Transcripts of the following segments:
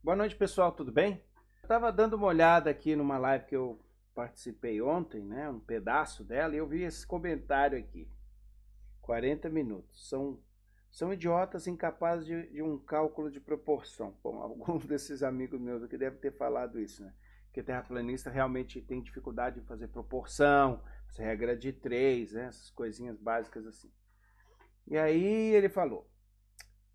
Boa noite, pessoal, tudo bem? Eu tava dando uma olhada aqui numa live que eu participei ontem, né? Um pedaço dela, e eu vi esse comentário aqui. 40 minutos. São idiotas incapazes de um cálculo de proporção. Bom, alguns desses amigos meus aqui devem ter falado isso, né? Que terraplanista realmente tem dificuldade em fazer proporção, essa regra de 3, né? Essas coisinhas básicas assim. E aí ele falou,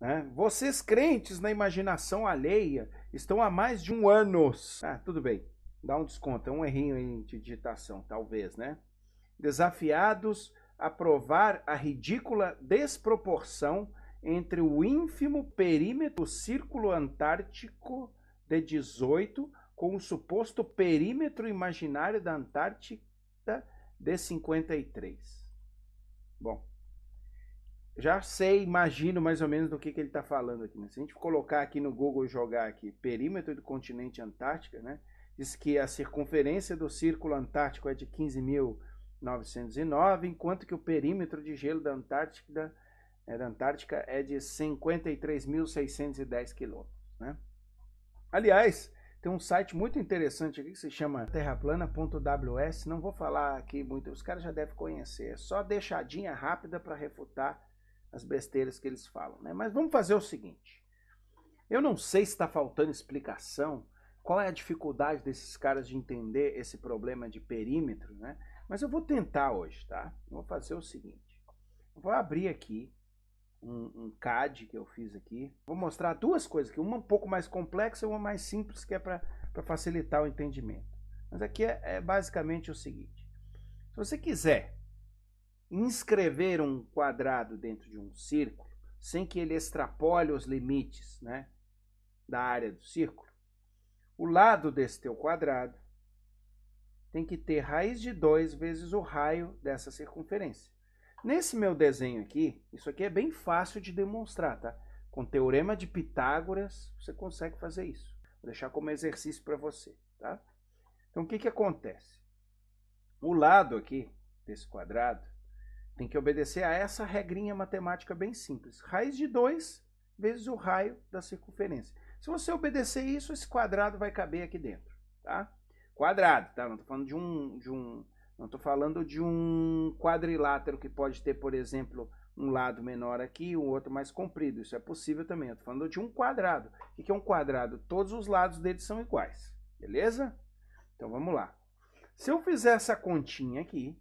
né? Vocês crentes na imaginação alheia estão há mais de um ano. Ah, tudo bem, dá um desconto, é um errinho aí de digitação, talvez, né? Desafiados a provar a ridícula desproporção entre o ínfimo perímetro do Círculo Antártico de 18 com o suposto perímetro imaginário da Antártida de 53. Bom, já sei, imagino mais ou menos do que ele está falando aqui. Né? Se a gente colocar aqui no Google e jogar aqui perímetro do continente Antártica, né? Diz que a circunferência do Círculo Antártico é de 15.909, enquanto que o perímetro de gelo da Antártica é de 53.610 quilômetros. Né? Aliás, tem um site muito interessante aqui que se chama terraplana.ws. Não vou falar aqui muito, os caras já devem conhecer. É só deixadinha rápida para refutar as besteiras que eles falam, né? Mas vamos fazer o seguinte. Eu não sei se está faltando explicação, qual é a dificuldade desses caras de entender esse problema de perímetro, né? Mas eu vou tentar hoje, tá? Eu vou fazer o seguinte. Eu vou abrir aqui um CAD que eu fiz aqui. Vou mostrar duas coisas aqui, uma um pouco mais complexa e uma mais simples, que é para facilitar o entendimento. Mas aqui é basicamente o seguinte. Se você quiser inscrever um quadrado dentro de um círculo, sem que ele extrapole os limites, né, da área do círculo, o lado desse teu quadrado tem que ter raiz de 2 vezes o raio dessa circunferência. Nesse meu desenho aqui, isso aqui é bem fácil de demonstrar, tá? Com o teorema de Pitágoras, você consegue fazer isso. Vou deixar como exercício para você, tá? Então, o que acontece? O lado aqui desse quadrado tem que obedecer a essa regrinha matemática bem simples. Raiz de 2 vezes o raio da circunferência. Se você obedecer isso, esse quadrado vai caber aqui dentro, tá? Quadrado, tá? Não estou falando não estou falando de um quadrilátero que pode ter, por exemplo, um lado menor aqui e um outro mais comprido. Isso é possível também. Eu estou falando de um quadrado. O que é um quadrado? Todos os lados dele são iguais, beleza? Então vamos lá. Se eu fizer essa continha aqui,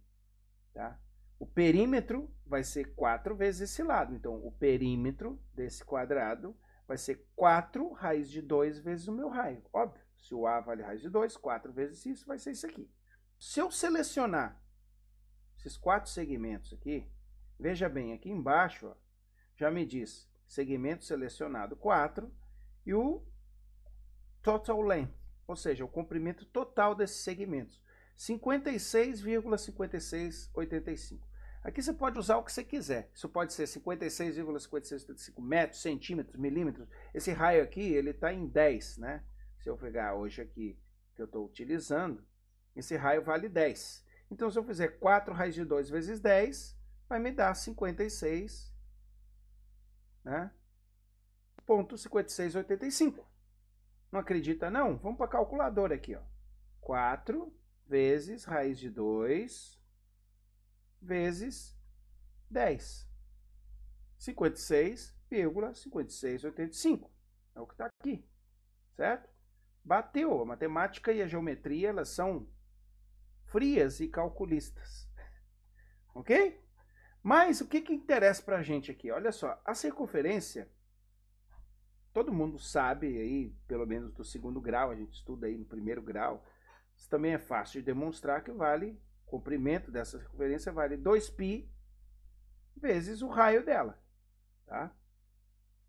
tá? O perímetro vai ser 4 vezes esse lado. Então, o perímetro desse quadrado vai ser 4 raiz de 2 vezes o meu raio. Óbvio, se o A vale raiz de 2, 4 vezes isso vai ser isso aqui. Se eu selecionar esses 4 segmentos aqui, veja bem, aqui embaixo ó, já me diz segmento selecionado 4 e o total length, ou seja, o comprimento total desses segmentos, 56,5685. Aqui você pode usar o que você quiser. Isso pode ser 56,5685 metros, centímetros, milímetros. Esse raio aqui, ele está em 10, né? Se eu pegar hoje aqui, que eu estou utilizando, esse raio vale 10. Então, se eu fizer 4 raiz de 2 vezes 10, vai me dar 56, né? 0,5685. Não acredita, não? Vamos para a calculadora aqui, ó. 4 vezes raiz de 2 vezes 10. 56,5685. É o que está aqui, certo? Bateu. A matemática e a geometria, elas são frias e calculistas. Ok? Mas o que interessa para a gente aqui? Olha só, a circunferência, todo mundo sabe aí, pelo menos do segundo grau, a gente estuda aí no primeiro grau, isso também é fácil de demonstrar que vale, o comprimento dessa circunferência vale 2π vezes o raio dela, tá?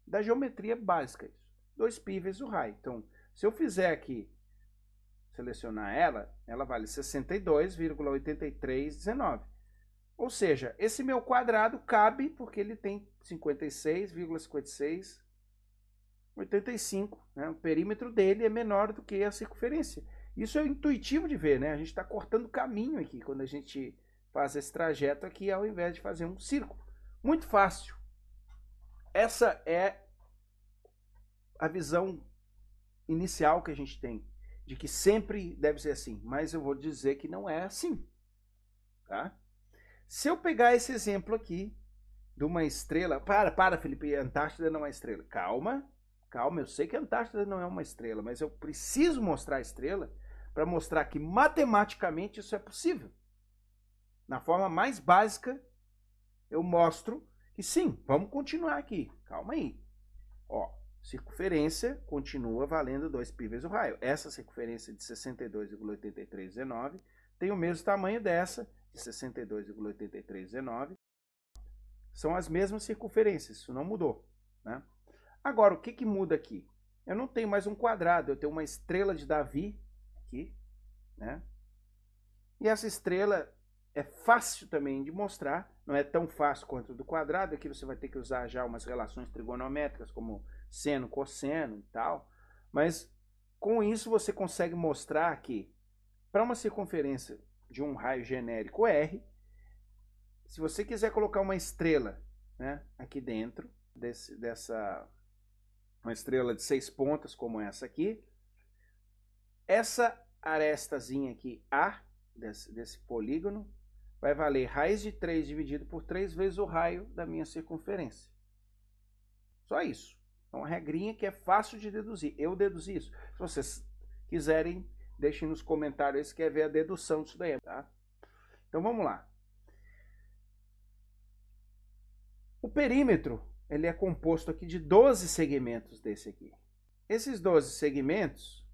Da geometria básica isso, 2π vezes o raio. Então, se eu fizer aqui, selecionar ela vale 62,8319. Ou seja, esse meu quadrado cabe porque ele tem 56,5685, né? O perímetro dele é menor do que a circunferência. Isso é intuitivo de ver, né? A gente está cortando caminho aqui quando a gente faz esse trajeto aqui, ao invés de fazer um círculo. Muito fácil. Essa é a visão inicial que a gente tem, de que sempre deve ser assim, mas eu vou dizer que não é assim, tá? Se eu pegar esse exemplo aqui de uma estrela, Felipe, a Antártida não é estrela. Calma, eu sei que a Antártida não é uma estrela, mas eu preciso mostrar a estrela para mostrar que matematicamente isso é possível. Na forma mais básica, eu mostro que sim, vamos continuar aqui. Calma aí. Ó, circunferência continua valendo 2π vezes o raio. Essa circunferência de 62,8319 tem o mesmo tamanho dessa, de 62,8319. São as mesmas circunferências, isso não mudou, né? Agora, o que muda aqui? Eu não tenho mais um quadrado, eu tenho uma estrela de Davi aqui, né? E essa estrela é fácil também de mostrar, não é tão fácil quanto do quadrado, aqui você vai ter que usar já umas relações trigonométricas, como seno, cosseno e tal, mas com isso você consegue mostrar que para uma circunferência de um raio genérico R, se você quiser colocar uma estrela, né, aqui dentro, uma estrela de 6 pontas como essa aqui, essa arestazinha aqui, A, desse polígono, vai valer raiz de 3 dividido por 3 vezes o raio da minha circunferência. Só isso. É uma regrinha que é fácil de deduzir. Eu deduzi isso. Se vocês quiserem, deixem nos comentários se quer ver a dedução disso daí, tá? Então vamos lá. O perímetro, ele é composto aqui de 12 segmentos desse aqui. Esses 12 segmentos,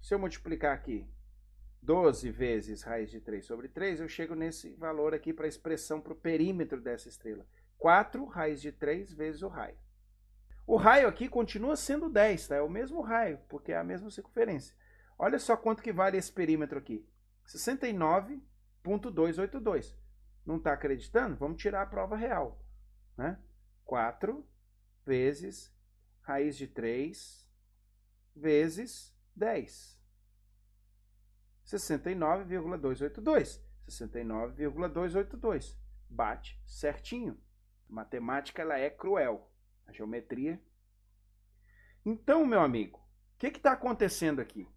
se eu multiplicar aqui 12 vezes raiz de 3 sobre 3, eu chego nesse valor aqui para a expressão para o perímetro dessa estrela. 4 raiz de 3 vezes o raio. O raio aqui continua sendo 10, tá? É o mesmo raio, porque é a mesma circunferência. Olha só quanto que vale esse perímetro aqui. 69,282. Não está acreditando? Vamos tirar a prova real, né? 4 vezes raiz de 3 vezes 10. 69,282. 69,282. Bate certinho. A matemática, ela é cruel. A geometria. Então, meu amigo, o que está acontecendo aqui?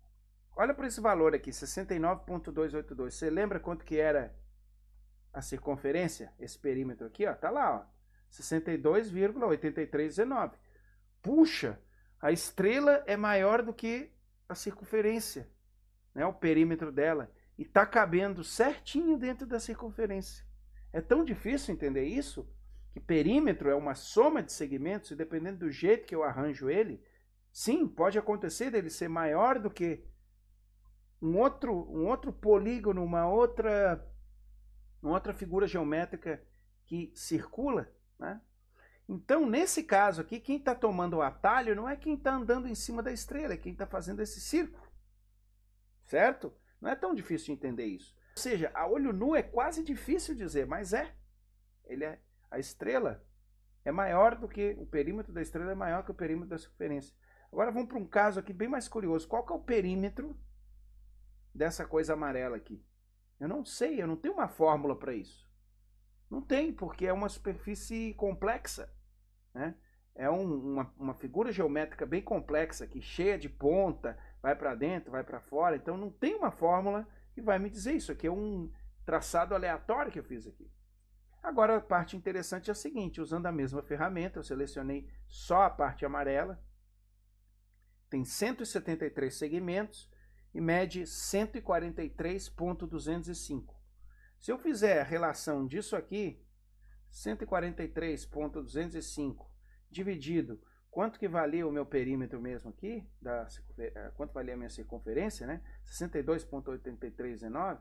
Olha para esse valor aqui, 69,282. Você lembra quanto que era a circunferência? Esse perímetro aqui, ó, tá lá, ó. 62,8319. Puxa, a estrela é maior do que a circunferência, né, o perímetro dela, e está cabendo certinho dentro da circunferência. É tão difícil entender isso, que perímetro é uma soma de segmentos, e dependendo do jeito que eu arranjo ele, sim, pode acontecer dele ser maior do que um outro polígono, uma outra figura geométrica que circula, né? Então, nesse caso aqui, quem está tomando o atalho não é quem está andando em cima da estrela, é quem está fazendo esse círculo. Certo? Não é tão difícil de entender isso. Ou seja, a olho nu é quase difícil dizer, mas a estrela é maior do que, o perímetro da estrela é maior que o perímetro da circunferência. Agora vamos para um caso aqui bem mais curioso. Qual que é o perímetro dessa coisa amarela aqui? Eu não sei, eu não tenho uma fórmula para isso. Não tem, porque é uma superfície complexa, né? É uma figura geométrica bem complexa aqui, cheia de ponta, vai para dentro, vai para fora. Então não tem uma fórmula que vai me dizer isso. Aqui é um traçado aleatório que eu fiz aqui. Agora a parte interessante é a seguinte, usando a mesma ferramenta, eu selecionei só a parte amarela, tem 173 segmentos e mede 143,205. Se eu fizer a relação disso aqui, 143,205 dividido, quanto que valia o meu perímetro mesmo aqui, quanto valia a minha circunferência, né? 62,8319,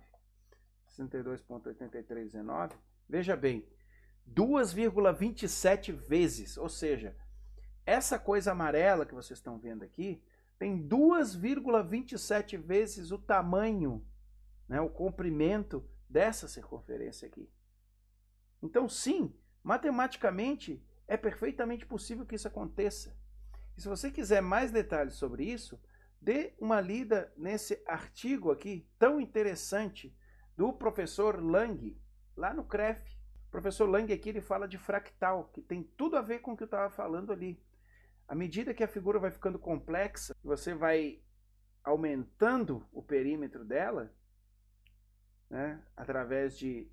62,8319, veja bem, 2,27 vezes, ou seja, essa coisa amarela que vocês estão vendo aqui, tem 2,27 vezes o tamanho, né, o comprimento dessa circunferência aqui. Então, sim, matematicamente é perfeitamente possível que isso aconteça. E se você quiser mais detalhes sobre isso, dê uma lida nesse artigo aqui tão interessante do professor Lang, lá no CREF. O professor Lang aqui ele fala de fractal, que tem tudo a ver com o que eu estava falando ali. À medida que a figura vai ficando complexa, você vai aumentando o perímetro dela, né, através de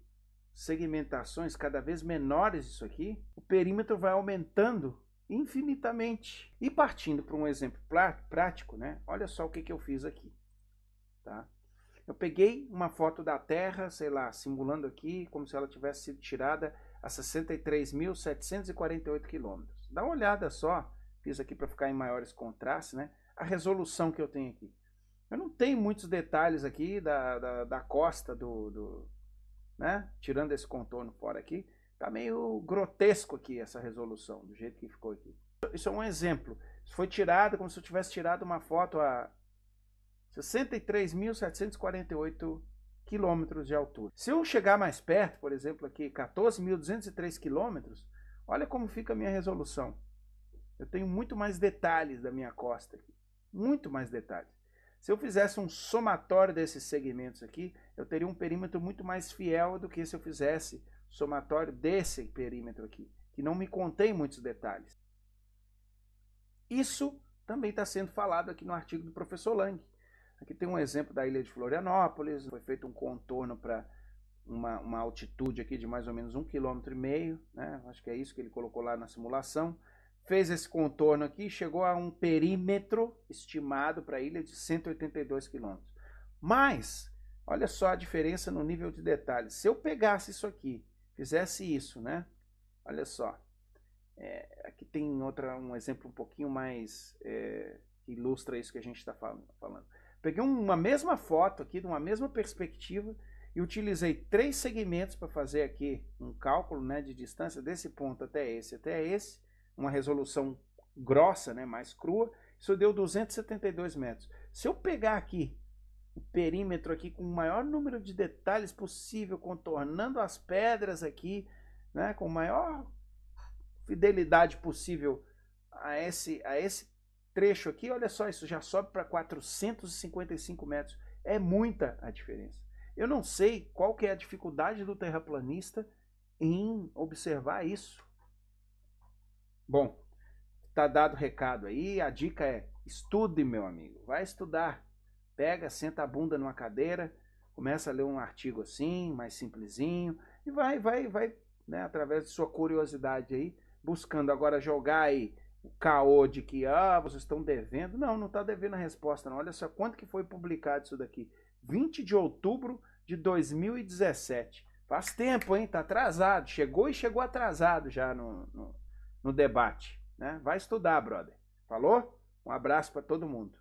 segmentações cada vez menores disso aqui, o perímetro vai aumentando infinitamente. E partindo para um exemplo prático, né, olha só o que eu fiz aqui. Tá? Eu peguei uma foto da Terra, sei lá, simulando aqui como se ela tivesse sido tirada a 63.748 quilômetros. Dá uma olhada só, fiz aqui para ficar em maiores contrastes, né? A resolução que eu tenho aqui. Eu não tenho muitos detalhes aqui da costa né? Tirando esse contorno fora aqui, tá meio grotesco aqui essa resolução, do jeito que ficou aqui. Isso é um exemplo. Isso foi tirado como se eu tivesse tirado uma foto a 63.748 quilômetros de altura. Se eu chegar mais perto, por exemplo, aqui 14.203 quilômetros, olha como fica a minha resolução. Eu tenho muito mais detalhes da minha costa aqui. Muito mais detalhes. Se eu fizesse um somatório desses segmentos aqui, eu teria um perímetro muito mais fiel do que se eu fizesse somatório desse perímetro aqui, que não me contém muitos detalhes. Isso também está sendo falado aqui no artigo do professor Lang. Aqui tem um exemplo da ilha de Florianópolis, foi feito um contorno para uma altitude aqui de mais ou menos 1,5 km, né? Acho que é isso que ele colocou lá na simulação. Fez esse contorno aqui, chegou a um perímetro estimado para a ilha de 182 km. Mas, olha só a diferença no nível de detalhes. Se eu pegasse isso aqui, fizesse isso, né? Olha só. Aqui tem um exemplo um pouquinho mais que ilustra isso que a gente está falando. Peguei uma mesma foto aqui, de uma mesma perspectiva, e utilizei 3 segmentos para fazer aqui um cálculo, né, de distância desse ponto até esse, uma resolução grossa, né, mais crua. Isso deu 272 metros. Se eu pegar aqui o perímetro aqui com o maior número de detalhes possível, contornando as pedras aqui, né, com a maior fidelidade possível a esse trecho aqui, olha só, isso já sobe para 455 metros. É muita a diferença. Eu não sei qual que é a dificuldade do terraplanista em observar isso. Bom, tá dado o recado aí, a dica é: estude, meu amigo, vai estudar. Pega, senta a bunda numa cadeira, começa a ler um artigo assim, mais simplesinho, e vai, né, através de sua curiosidade aí, buscando. Agora jogar aí o caô de que vocês estão devendo. Não está devendo a resposta não. Olha só quanto que foi publicado isso daqui. 20 de outubro de 2017. Faz tempo, hein? Tá atrasado. Chegou atrasado já no debate, né? Vai estudar, brother. Falou? Um abraço para todo mundo.